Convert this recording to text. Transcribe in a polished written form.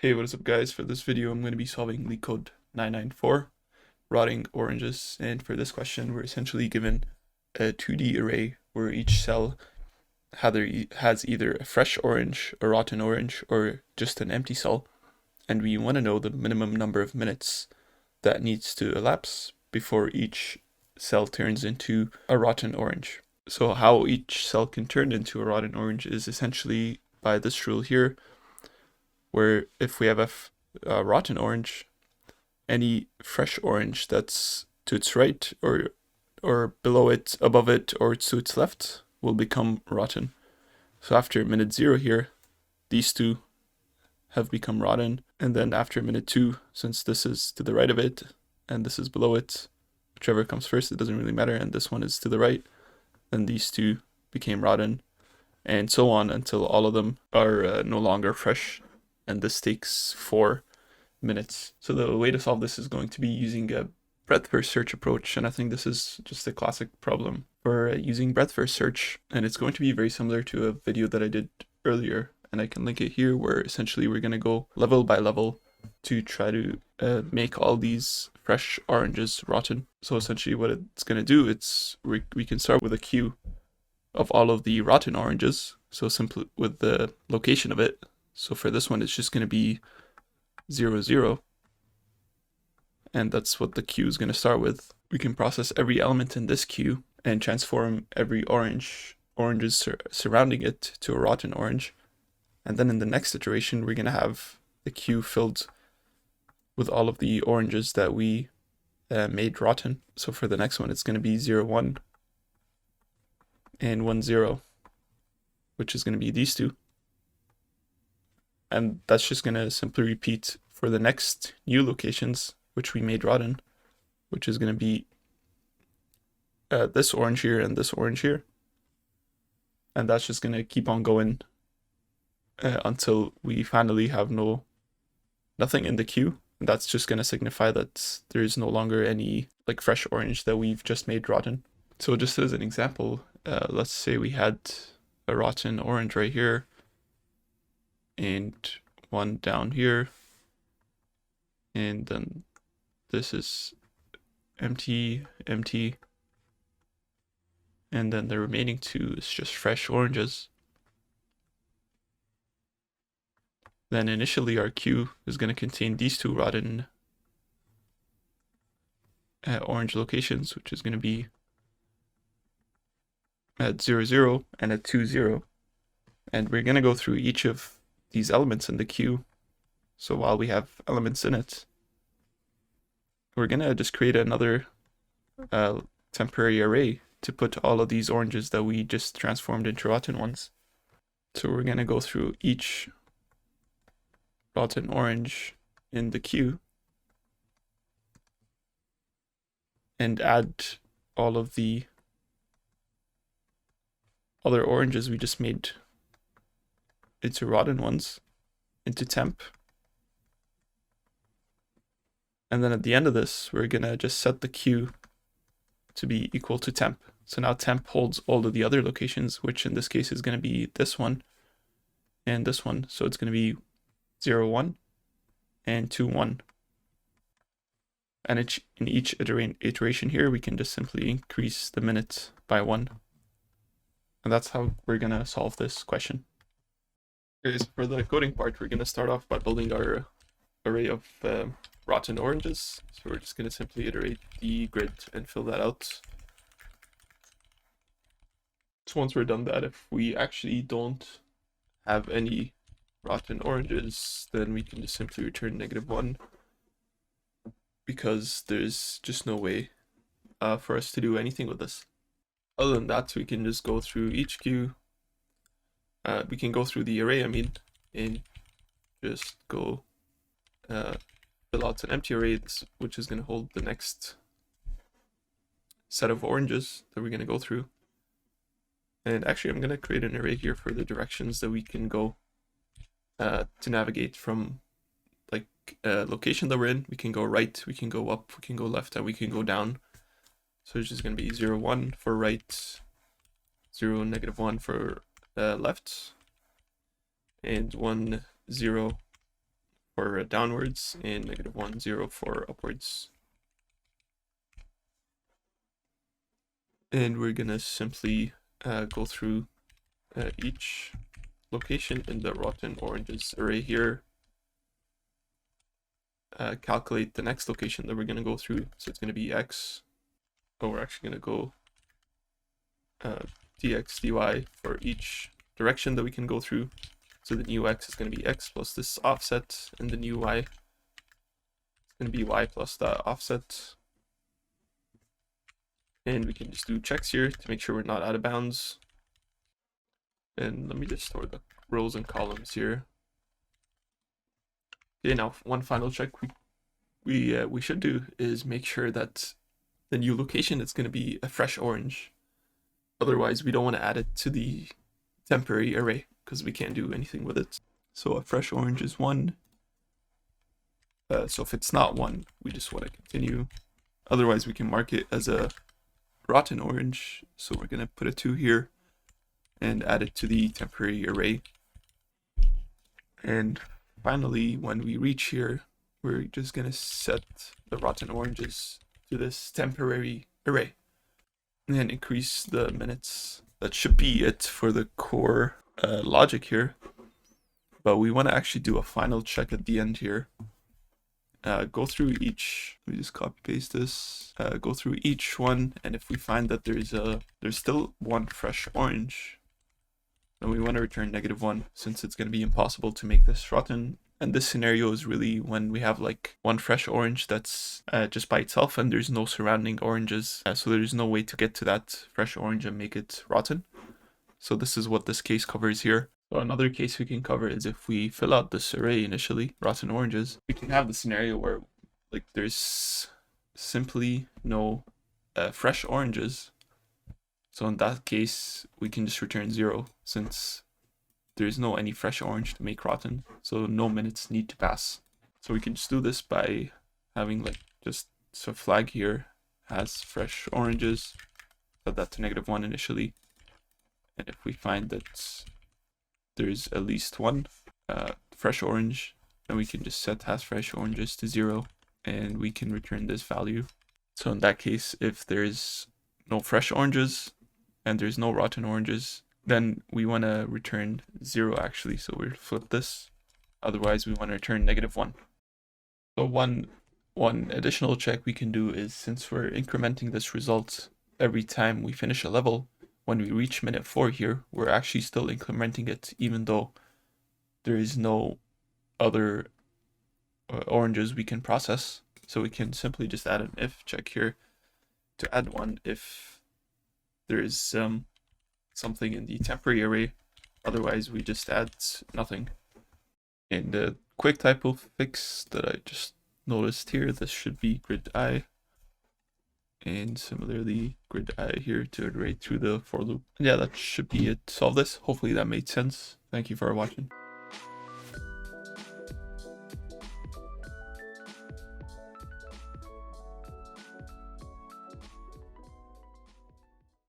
Hey, what is up guys? For this video I'm going to be solving LeetCode 994, rotting oranges, and for this question we're essentially given a 2D array where each cell has either a fresh orange, a rotten orange, or just an empty cell, and we want to know the minimum number of minutes that needs to elapse before each cell turns into a rotten orange. So how each cell can turn into a rotten orange is essentially by this rule here, where if we have a rotten orange, any fresh orange that's to its right or below it, above it, or to its left will become rotten. So after minute 0 here, these two have become rotten, and then after minute 2, since this is to the right of it and this is below it, whichever comes first, it doesn't really matter, and this one is to the right, then these two became rotten, and so on until all of them are no longer fresh, and this takes 4 minutes. So the way to solve this is going to be using a breadth first search approach, and I think this is just a classic problem for using breadth first search, and it's going to be very similar to a video that I did earlier, and I can link it here, where essentially we're going to go level by level to try to make all these fresh oranges rotten. So essentially what it's going to do, we can start with a queue of all of the rotten oranges, so simply with the location of it. So for this one, it's just going to be 0, 0. And that's what the queue is going to start with. We can process every element in this queue and transform every oranges surrounding it to a rotten orange. And then in the next iteration, we're going to have the queue filled with all of the oranges that we made rotten. So for the next one, it's going to be 0, 1 and 1, 0, which is going to be these two. And that's just going to simply repeat for the next new locations, which we made rotten, which is going to be this orange here and this orange here. And that's just going to keep on going until we finally have nothing in the queue. And that's just going to signify that there is no longer any like fresh orange that we've just made rotten. So just as an example, let's say we had a rotten orange right here and one down here, and then this is empty, empty, and then the remaining two is just fresh oranges. Then initially our queue is going to contain these two rotten orange locations, which is going to be at 0, 0 and at 2, 0. And we're going to go through each of these elements in the queue. So while we have elements in it, we're going to just create another temporary array to put all of these oranges that we just transformed into rotten ones. So we're going to go through each rotten orange in the queue and add all of the other oranges we just made into rotten ones into temp. And then at the end of this, we're gonna just set the queue to be equal to temp. So now temp holds all of the other locations, which in this case is gonna be this one and this one. So it's gonna be 0, 1 and 2, 1. And in each iteration here, we can just simply increase the minute by 1. And that's how we're gonna solve this question. Okay, so for the coding part, we're gonna start off by building our array of rotten oranges. So we're just going to simply iterate the grid and fill that out. So once we're done that, if we actually don't have any rotten oranges, then we can just simply return -1, because there's just no way for us to do anything with this. Other than that, we can just go through each queue. We can go through the array, and just go fill out an empty array, which is going to hold the next set of oranges that we're going to go through. And actually, I'm going to create an array here for the directions that we can go to navigate from, like location that we're in. We can go right, we can go up, we can go left, and we can go down. So it's just going to be 0, 1 for right, 0, -1 for left, and 1, 0 for downwards and -1, 0 for upwards. And we're gonna simply go through each location in the rotten oranges array here. Calculate the next location that we're gonna go through. So it's gonna be x. Oh, we're actually gonna go dx dy for each direction that we can go through. So the new x is going to be x plus this offset, and the new y is going to be y plus that offset. And we can just do checks here to make sure we're not out of bounds. And let me just store the rows and columns here. Okay, now one final check we should do is make sure that the new location is going to be a fresh orange. Otherwise, we don't want to add it to the temporary array because we can't do anything with it. So a fresh orange is 1. So if it's not 1, we just want to continue. Otherwise, we can mark it as a rotten orange. So we're going to put a 2 here and add it to the temporary array. And finally, when we reach here, we're just going to set the rotten oranges to this temporary array and increase the minutes. That should be it for the core logic here, but we want to actually do a final check at the end here. Go through each, let me just copy paste this, go through each one, and if we find that there's still one fresh orange, then we want to return -1, since it's going to be impossible to make this rotten. And this scenario is really when we have like one fresh orange that's just by itself and there's no surrounding oranges, so there's no way to get to that fresh orange and make it rotten. So this is what this case covers here. So another case we can cover is if we fill out this array initially, rotten oranges, we can have the scenario where like there's simply no fresh oranges. So in that case, we can just return 0 since there's no any fresh orange to make rotten. So no minutes need to pass. So we can just do this by having like just a flag here has fresh oranges, set that to -1 initially. And if we find that there's at least one fresh orange, then we can just set has fresh oranges to 0 and we can return this value. So in that case, if there's no fresh oranges and there's no rotten oranges, then we want to return 0 actually. So we'll flip this. Otherwise, we want to return -1. So one additional check we can do is, since we're incrementing this result every time we finish a level, when we reach minute 4 here, we're actually still incrementing it even though there is no other oranges we can process. So we can simply just add an if check here to add one if there is something in the temporary array. Otherwise, we just add nothing. And the quick typo fix that I just noticed here, this should be grid I. And similarly, grid I here to iterate through the for loop. And yeah, that should be it. Solve this. Hopefully that made sense. Thank you for watching.